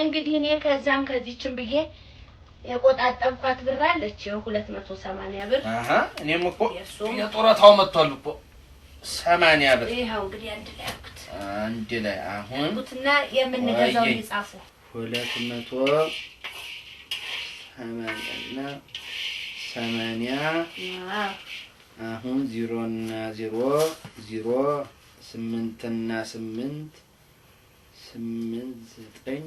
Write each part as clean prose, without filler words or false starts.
እንግዲህ እኔ ከዛም ከዚህችን ብዬ የቆጣጠብኳት ብር አለች 280 ብር እኔም እኮ የጦረታው መጥቷል እኮ 80 ብር ይሄው እንግዲህ አንድ ላይ አሁን ቁጥና የምንገዛው ይጻፉ 280 አሁን 0 እና 0 8 እና 8 9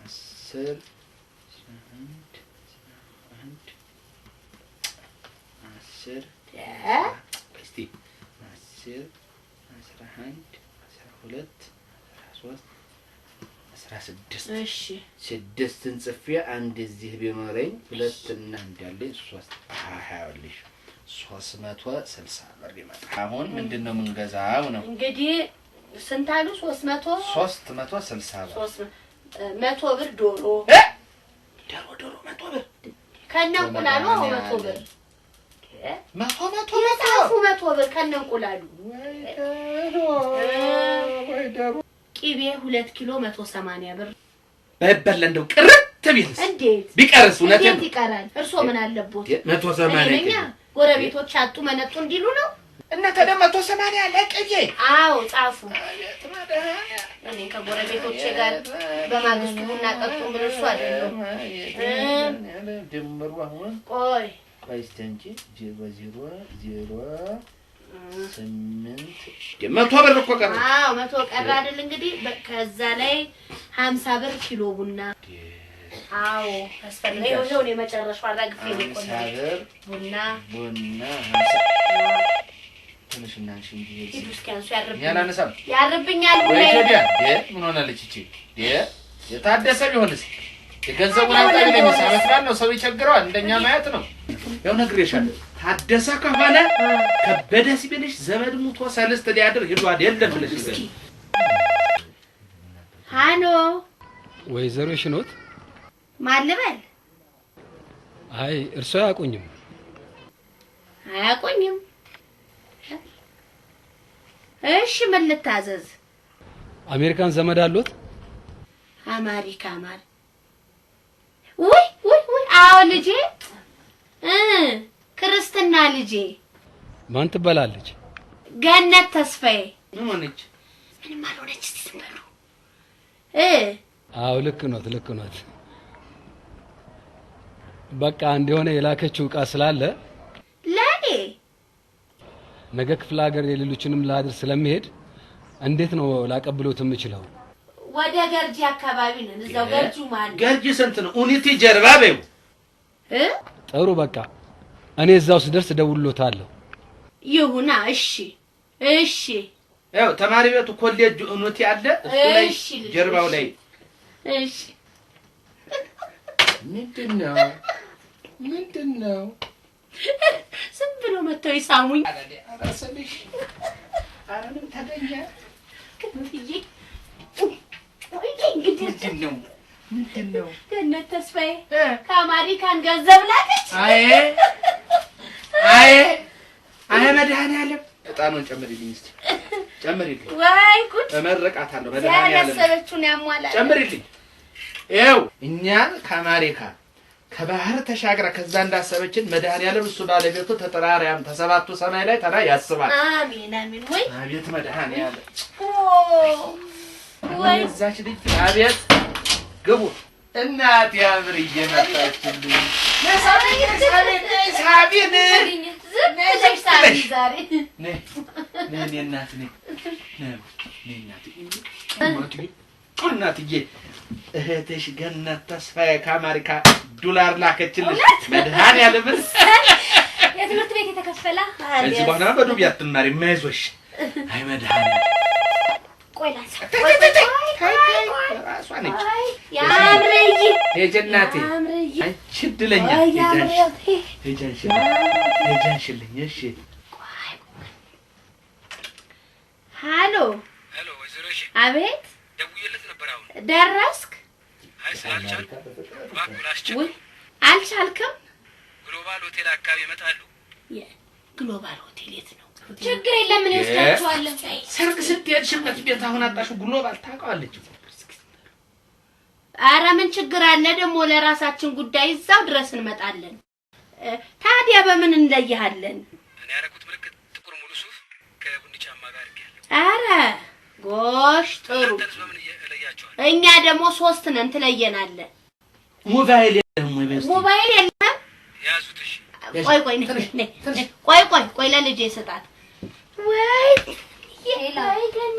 10 እስቲ 10 11 12 13 16 እሺ 6ን ጽፌ አንድ እዚህ ቢኖረኝ 2 እና አንድ ያለኝ 3 20 360 ብር ይመጣ አሁን ምንድነው የምንገዛው ነው እንግዲህ ስንት አሉ 360 ብር 100 ብር ዶሮ 100 ብር ከነንቁላሉ 100 ብር 100 ብር ከነንቁላሉ ወይ ዶሮ ቂቤ 2 ኪሎ 180 ብር በበለ እንደው ቅርት ቢልስ እንዴት ቢቀርስ እውነት ይቀራል እርሶ ምን አለቦት 180 ጎረቤቶች አጡ መነጡ እንዲሉ ነው እና ታዲያ 180 ለቅዬ አዎ ጻፉ እኔ ከጎረቤቶቼ ጋር በማግስቱ ቡና ጠጡ ምን እርሱ አይደለም ደምሩ አሁን ቆይ እስቲ 0 8 100 ብር እኮ ቀረ አዎ 100 ቀረ አይደል እንግዲህ ከዛ ላይ 50 ብር ኪሎ ቡና አዎ አስፈልገው ይሄው ነው የመጨረሻው አራግፌ ነው ቆንጆ ቡና 50 ትንሽና እንጂ ይስካንሱ ያርብኛል ወይ ታዲያ ምን ሆነልሽ እቺ የታደሰ ቢሆንስ የገንዘቡን አጣቢ ነው የሚሳመጥራል ነው ሰው ይቸግረዋል እንደኛ ማየት ነው ያው ነግሬሻለሁ ታደሰ ከሆነ ከበደ ሲብልሽ ዘመድ ሙቶ ሰለስተ ሊያድር ሄዶ አይደለም ብለሽ ይዘሽ ሃሎ ወይዘሮ ሽኖት ማልበል አይ እርሶ አያውቁኝም እሺ ምን ልታዘዝ አሜሪካን ዘመድ አሉት አሜሪካ ማር ወይ አዎ ልጄ ክርስትና ልጄ ማን ትበላለች ገነት ተስፋዬ ምን ሆነች ምን ማልሆነች ትበሉ አዎ ልክ ኖት በቃ እንደሆነ የላከችው ዕቃ ስላለ ለኔ ነገ ክፍለ ሀገር የሌሎችንም ላድር ስለሚሄድ እንዴት ነው ላቀብሎት የምችለው ወደ ገርጂ አካባቢ ነን እዛው ገርጂ ማለት ገርጂ ስንት ነው ኡኒቲ ጀርባ በይው ጥሩ በቃ እኔ እዛው ስደርስ ደውሎታለሁ ይሁና እሺ ያው ተማሪ ቤቱ ኮሌጅ ኡኒቲ አለ እሱ ላይ ጀርባው ላይ እሺ ምንድነው ዝም ብሎ መተው ይሳሙኝ አራሰልሽ አራንም ታገኛ ከፍዬ ምንድነው ገነት ተስፋዬ ከአሜሪካን ገንዘብ ላከች አይ መድኃኒዓለም እጣኑን ጨምሪልኝ እስቲ ጨምሪልኝ ወይ ጉድ ተመረቃታለሁ መድኃኒዓለም ያለሰበችውን ያሟላል ጨምሪልኝ ይኸው እኛ ከአሜሪካ ከባህር ተሻግራ ከዛ እንዳሰበችን መድኃኒዓለም እሱ ባለቤቱ ተጠራሪያም ተሰባቱ ሰማይ ላይ ተራ ያስባል አሜን ወይ አቤት መድኃኒዓለም ወይ እዛች ልጅ አቤት ግቡ እናት ያብር እየመጣችልኝ ሳቢን ሳቢ ዛሬ ነይ እናት ነይ እናትዬ እህትሽ ገነት ተስፋዬ ከአሜሪካ ዶላር ላከችልሽ መድኃኒዓለም የትምህርት ቤት የተከፈለ እዚህ በኋላ በዱብ ያትማሪ ማይዞሽ አይ መድኃኒዓለም ቆይላሳ ራሷ ነች ያምረይ የጀናቴ አንቺ ድለኛ ሄጃንሽልኝ እሺ ሃሎ ወይዘሮ እሺ አቤት ደውዬለት ነበር አሁን ደረስክ አይ ስላልቻልኩ ባኩላስችል አልቻልክም ግሎባል ሆቴል አካባቢ ይመጣሉ ግሎባል ሆቴል የት ነው ችግር የለም ምን ይወስዳችኋል ሰርግ ስትሄድ ሽመት ቤት አሁን አጣሽው ግሎባል ታውቀዋለች ኧረ ምን ችግር አለ ደግሞ ለራሳችን ጉዳይ እዛው ድረስ እንመጣለን። ታዲያ በምን እንለይሃለን? እኔ ያደረኩት ምልክት ጥቁር ሙሉ ሱፍ ከቡኒ ጫማ ጋር ያለው። ኧረ ጎሽ ጥሩ። አንተስ በምን እለያቸዋለሁ? እኛ ደግሞ 3 ነን ትለየናለህ። ሞባይል የለም ወይ? ሞባይል የለም? ያዙት። እሺ ቆይ ለልጄ ስጣት። ወይ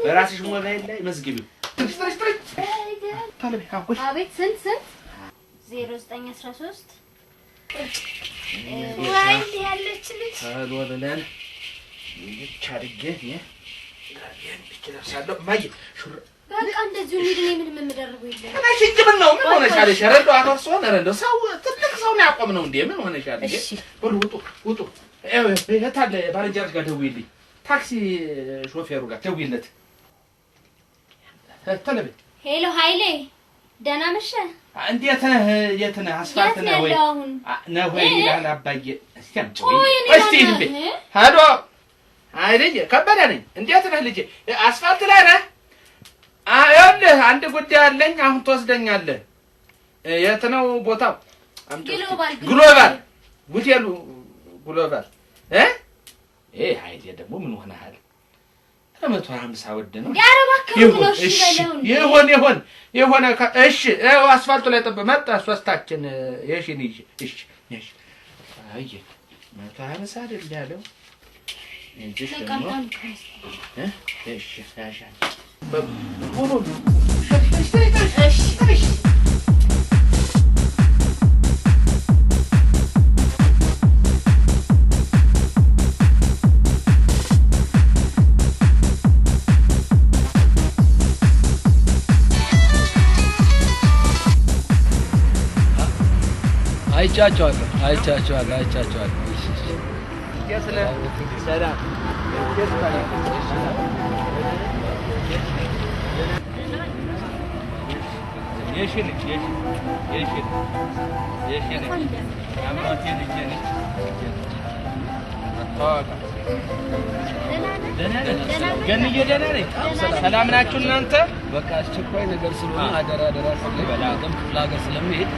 በራስሽ ሞባይል ላይ መዝግቢው። አቤት ስንት 0913 ወይ ያለች ልጅ አሎ ለለን ይቻርጌ በቃ እንደዚሁ እንሂድ። ምንም የምደርበው የለም። እሺ እንጂ ምን ነው ምን ሆነሻል? ሸረዶ አተርሶ ነረዶ ሰው ትልቅ ሰው ነው ያቆም ነው እንዴ? ምን ሆነሻል? እሺ ውጡ። ታለ ባለንጀራሽ ጋር ደውይልኝ። ታክሲ ሾፌሩ ጋር ደውይለት። ተለበ ሄሎ ኃይሌ ደህና ነሽ? እንዴት ነህ? የት ነህ? አስፋልት ነህ ወይ? ነህ ወይ ይላል አባዬ። እስቲ አምጪ እስቲ እንዴ ሄሎ አይደል ከበደ ነኝ። እንዴት ነህ ልጄ? አስፋልት ላይ ነህ? ይኸውልህ አንድ ጉዳይ አለኝ። አሁን ትወስደኛለህ። የት ነው ቦታው? ግሎባል ጉቴሉ ግሎባል ኃይሌ ደግሞ ምን ሆነሃል? 150 ወደ ነው ይሆን እሺ አስፋልቱ ላይ ጠብ መጣ ሶስታችን የሽን እሺ አይ 150 አይደል ያለው እንጂ ደግሞ እሺ ያሻል ሆኖ እሺ አይቻቸዋለሁ። ገንዬ ደህና ነኝ። ሰላም ናችሁ እናንተ? በቃ አስቸኳይ ነገር ስለሆነ አደራ ስለበላ ክፍለ ሀገር ስለሚሄድ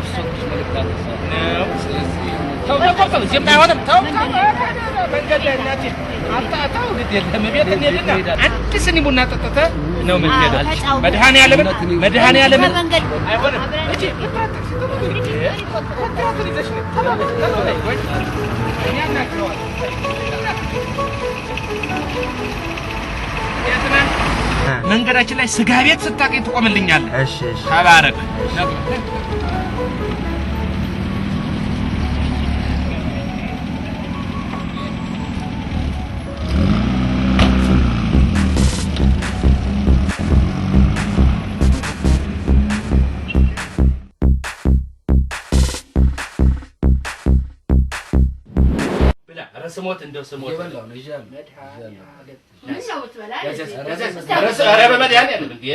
ሶስት መልካም ነው። ስለዚህ ተው የማይሆንም ተው መንገድ ላይ እናቴ አጣጣው ግድ የለም ቤት እንሄድና አንድ ስኒ ቡና ጠጥተህ ነው የምንሄደው። መድኃኒዓለም አይሆንም እጂ መንገዳችን ላይ ስጋ ቤት ስታቀኝ ትቆምልኛለህ። እሺ ተባረክ። ስሞት እንደው ስሞት ይበላው ነው ይያል ምን ነው ትበላለህ? ኧረ በመድኃኒዓለም እንዴ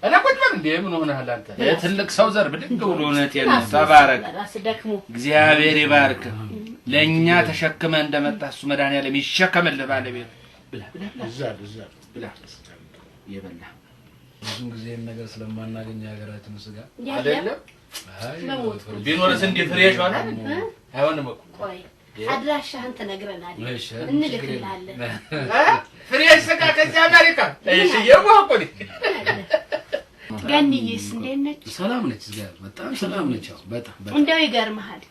እኔ ቁጭ በል እንዴ ምን ሆነሃል አንተ? የትልቅ ሰው ዘር ብድግ ብሎ እውነቴን ነው። ተባረክ እግዚአብሔር ይባርክ። ለእኛ ተሸክመ እንደመጣ እሱ መድኃኒዓለም ይሸከምልህ። ባለቤት ብላ ብላ ይበላ ብዙም ጊዜ ነገር ስለማናገኝ ሀገራችን ስጋ አይደለም ቢኖርስ እንዴ ፍሬሽ ሆነ አይሆንም እኮ ቆይ አድራሻህን ትነግረናለህ እንልክልሃለን። ፍሬሽ ስጋ ከዚህ አሜሪካ እሺ የሞቆኒ ገንዬስ እንዴት ነች? ሰላም ነች። በጣም ሰላም ነች። በጣም እንደው ይገርምሃል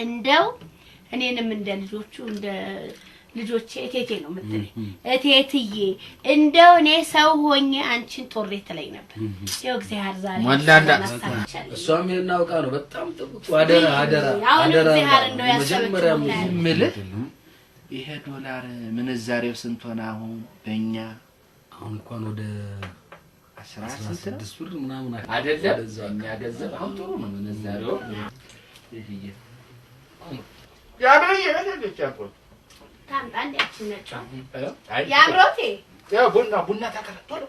እንደው እኔንም እንደ ልጆቼ እቴቴ ነው የምትለኝ። እቴትዬ እንደው እኔ ሰው ሆኜ አንቺን ጦሬ ትለኝ ነበር። ያው እግዚአብሔር ዛሬ ወላዳ እሷም እናውቃ ነው በጣም ጥብቅ አደራ እግዚአብሔር እንደው ያሰበችው ምልህ ይሄ ዶላር ምንዛሬው ስንት ሆነ አሁን በእኛ? አሁን እንኳን ወደ 16 ብር ምናምን አይደለም እኛ ገንዘብ አሁን ጥሩ ነው ምንዛሬው። ይሄ ያብረኝ ያለቻቆ ታምጣ እንዴት ነጭ ያብሮቴ ያው ቡና ታከራቶሎ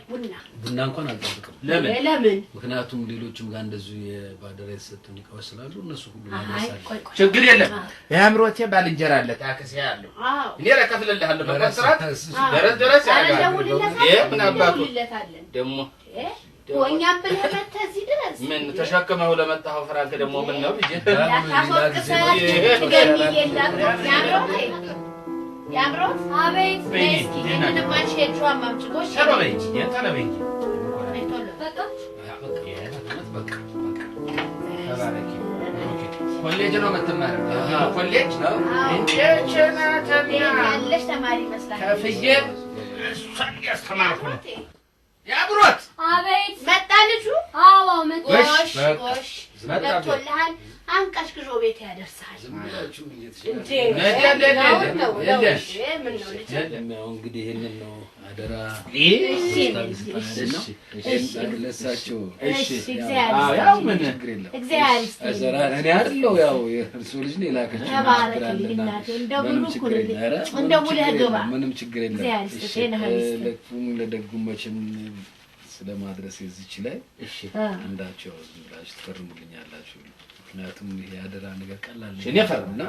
ቡና እንኳን አልጠብቅም። ለምን? ምክንያቱም ሌሎችም ጋር እንደዚህ የባደረ የተሰጡን እቃዎች ስላሉ እነሱ ሁሉ ማለሳል። ችግር የለም። ያምሮቴ ባልንጀራ አለ ታክሲ ያለው እኔ ለከፍልልሃለሁ በኮንትራት ድረስ ያጋል። ምን አባቱ ደግሞ ወኛም ብለህ እዚህ ድረስ ምን ተሸከመው ለመጣው ፍራንክ ደግሞ ምን ነው ልጅ ያምሮት አቤት እስኪ ይሄንን ማንሸቹ አማምጭጎሽ ሰበበይ የታለበይ በቃ ተባረኪ ኮሌጅ ነው የምትማረው ኮሌጅ ነው እንዴችና ተሚያ ያለሽ ተማሪ መስላል ከፍዬ እሷን ያስተማርኩ ነው ያብሮት አቤት መጣ ልጁ አዎ መጣሽ ጎሽ መጥቶልሃል አንቀሽቅሾ ቤት ያደርሳል እንዴ እንግዲህ ይሄንን ነው አደራ ለሳቸው ያው ምን እግዚአብሔር አዘራን እኔ አይደለው ያው እርሱ ልጅ ነው ላከች ምንም ችግር የለም ለደጉም መቼም ስለማድረስ እዚች ላይ አንዳቸው ዝምብላችሁ ትፈርሙልኛላችሁ ምክንያቱም ይሄ አደራ ነገር ቀላል ነው እኔ ፈርምና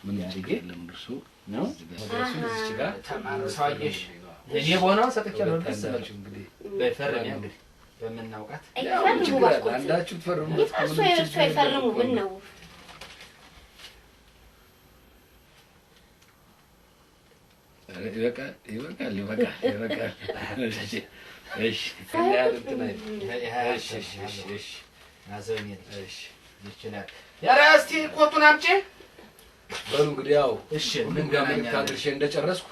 ምን ችግር የለም እርሱ ነው እዚች ጋር ተማርሳየሽ እኔ ቦናው ሰጥቻለሁ ደስላችሁ እንግዲህ በፈርም እንግዲህ በመናውቃት አንዳችሁ ትፈርሙ እርሱ ይፈርሙ ምን ነው ይበቃል እሺ እሺ አዘኝ እሺ ይችላል ያራስቲ ኮቱን አምጪ በሉ እንግዲህ ያው እሺ ምን ጋር ካድርሽ እንደጨረስኩ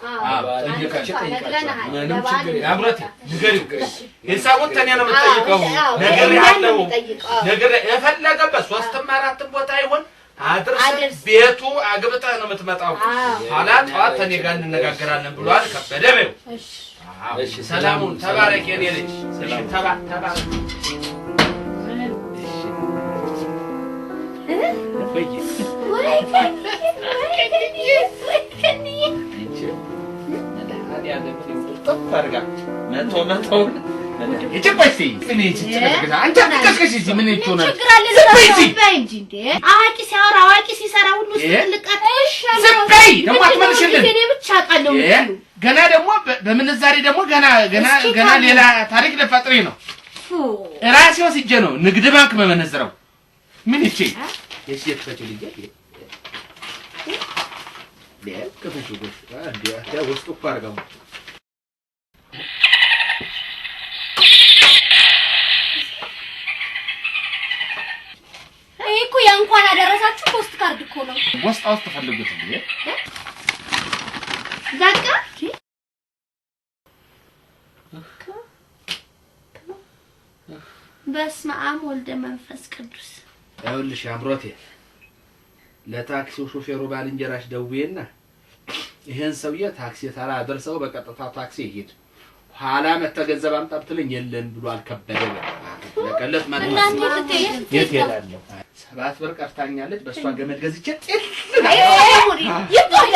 ምንም ችግር ያብረት ንገሪው የሳቡት ተኔ ነው የምጠይቀው ነገር የፈለገበት 3 4 ቦታ ይሆን አድርስ ቤቱ አግብተህ ነው የምትመጣው ኋላ ጧት ተኔ ጋር እንነጋገራለን ብሏል ከበደው እሺ ሰላሙን ተባረክ የኔ ልጅ እሺ ተባረክ ገና ደግሞ በምንዛሬ ደግሞ ገና ሌላ ታሪክ ለፈጥሪ ነው ራሴ ወስጄ ነው ንግድ ባንክ መመነዝረው ምን ይቺ የሽየተፈችው ልጅ ከፈቹ ጎሽ ያ ወስጡ ፓርጋው እኮ ያንኳን አደረሳችሁ ፖስት ካርድ እኮ ነው ወስጣው ተፈልጉት እንዴ ዛካ በስመ አብ ወልደ መንፈስ ቅዱስ ያውልሽ አምሮቴ ለታክሲው ሾፌሩ ባልንጀራሽ ደውዬና ይሄን ሰውዬ ታክሲ ተራ አደርሰው በቀጥታ ታክሲ ይሄድ ኋላ መተገንዘብ አምጣ ብትለኝ የለም ብሎ አልከበደ ለቀለት ማለት እናንተ የት ሄዳለሁ 7 ብር ቀርታኛለች በሷ ገመድ ገዝቼ ይቆይ